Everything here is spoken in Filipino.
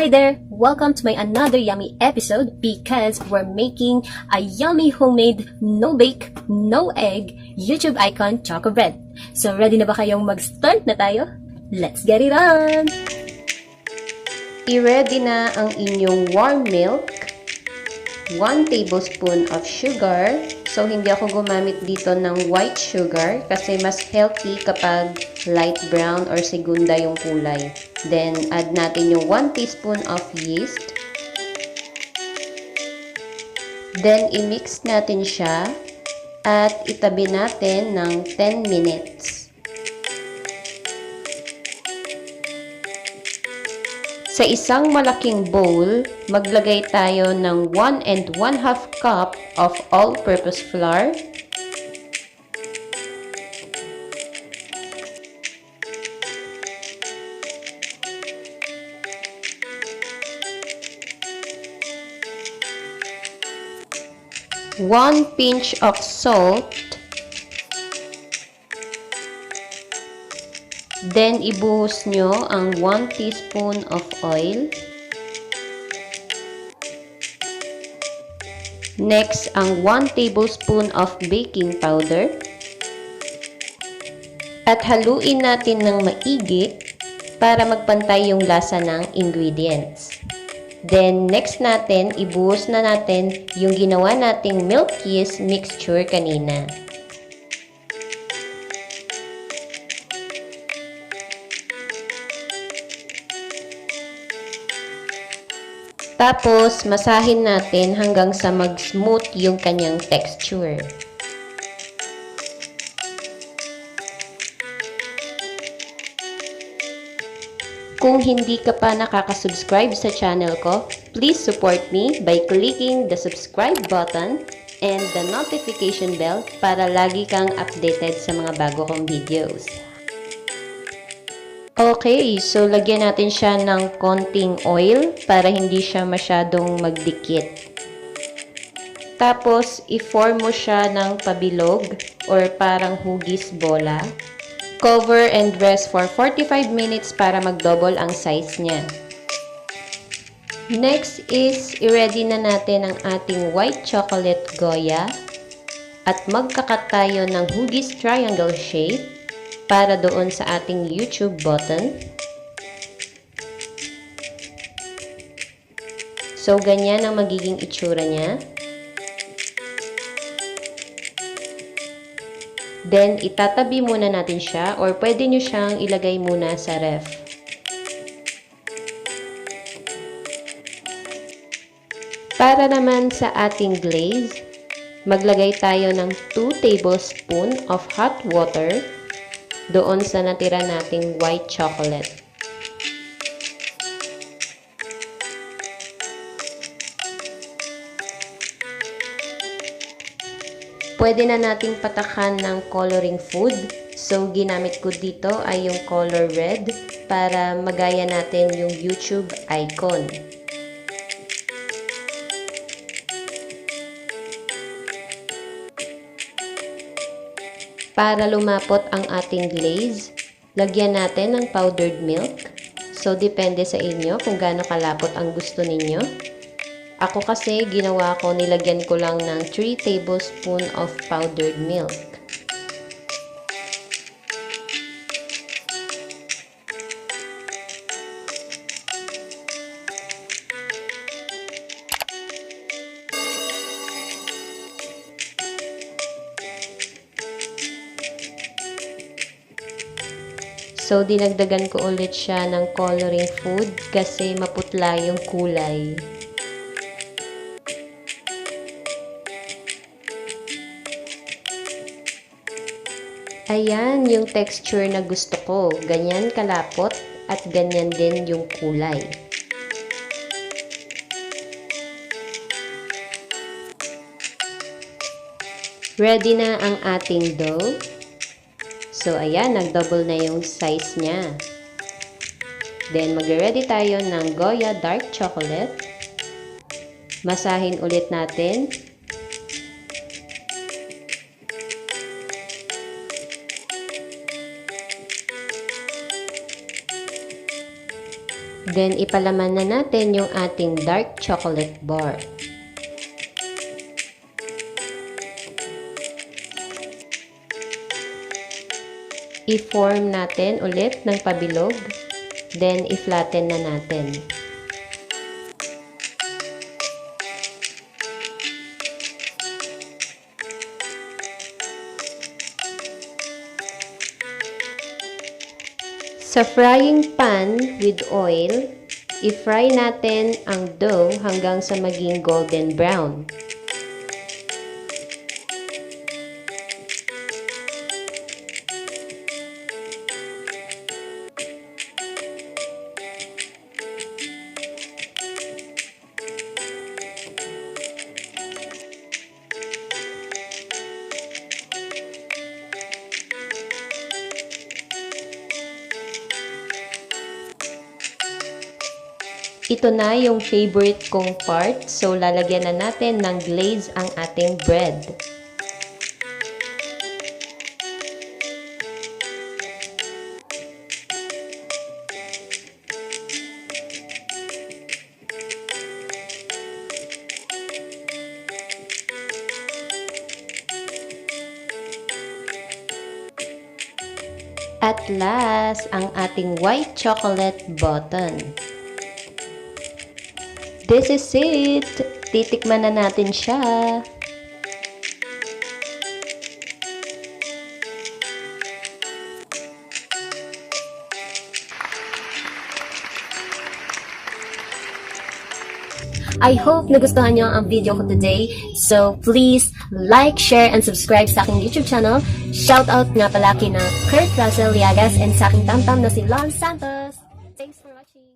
Hi there! Welcome to my another yummy episode because we're making a yummy homemade no-bake, no-egg YouTube icon choco bread. So ready na ba kayong mag-start na tayo? Let's get it on! I-ready na ang inyong warm milk, 1 tablespoon of sugar. So hindi ako gumamit dito ng white sugar kasi mas healthy kapag light brown or segunda yung kulay. Then, add natin yung 1 teaspoon of yeast. Then, i-mix natin siya at itabi natin ng 10 minutes. Sa isang malaking bowl, maglagay tayo ng 1 1/2 cup of all-purpose flour, one pinch of salt, then ibuhos nyo ang 1 teaspoon of oil. Next, ang 1 tablespoon of baking powder. At haluin natin ng maigi para magpantay yung lasa ng ingredients. Then, next natin, ibuhos na natin yung ginawa nating milk yeast mixture kanina. Tapos, masahin natin hanggang sa mag-smooth yung kanyang texture. Kung hindi ka pa nakaka-subscribe sa channel ko, please support me by clicking the subscribe button and the notification bell para lagi kang updated sa mga bago kong videos. Okay, so lagyan natin siya ng konting oil para hindi siya masyadong magdikit. Tapos, i-form mo siya ng pabilog or parang hugis bola. Cover and rest for 45 minutes para mag-double ang size niya. Next is, i-ready na natin ang ating white chocolate goya at magkakat tayo ng hugis triangle shape para doon sa ating YouTube button. So, ganyan ang magiging itsura niya. Then, itatabi muna natin siya or pwede nyo siyang ilagay muna sa ref. Para naman sa ating glaze, maglagay tayo ng 2 tablespoon of hot water doon sa natira nating white chocolate. Pwede na nating patakan ng coloring food. So, ginamit ko dito ay yung color red para magaya natin yung YouTube icon. Para lumapot ang ating glaze, lagyan natin ng powdered milk. So, depende sa inyo kung gaano kalapot ang gusto ninyo. Ako kasi, ginawa ko, nilagyan ko lang ng 3 tablespoon of powdered milk. So, dinagdagan ko ulit siya ng coloring food kasi maputla yung kulay. Ayan yung texture na gusto ko. Ganyan kalapot at ganyan din yung kulay. Ready na ang ating dough. So, ayan, nag-double na yung size niya. Then, mag-ready tayo ng Goya dark chocolate. Masahin ulit natin. Then, ipalaman na natin yung ating dark chocolate bar. I-form natin ulit ng pabilog. Then, i-flatten na natin. Sa frying pan with oil, i-fry natin ang dough hanggang sa maging golden brown. Ito na yung favorite kong part, so lalagyan na natin ng glaze ang ating bread. At last, ang ating white chocolate button. This is it! Titikman na natin siya. I hope nagustuhan nyo ang video ko today. So, please like, share, and subscribe sa aking YouTube channel. Shoutout nga pala kina Kurt Russell Liagas and sa aking tamtam na si Lon Santos. Thanks for watching.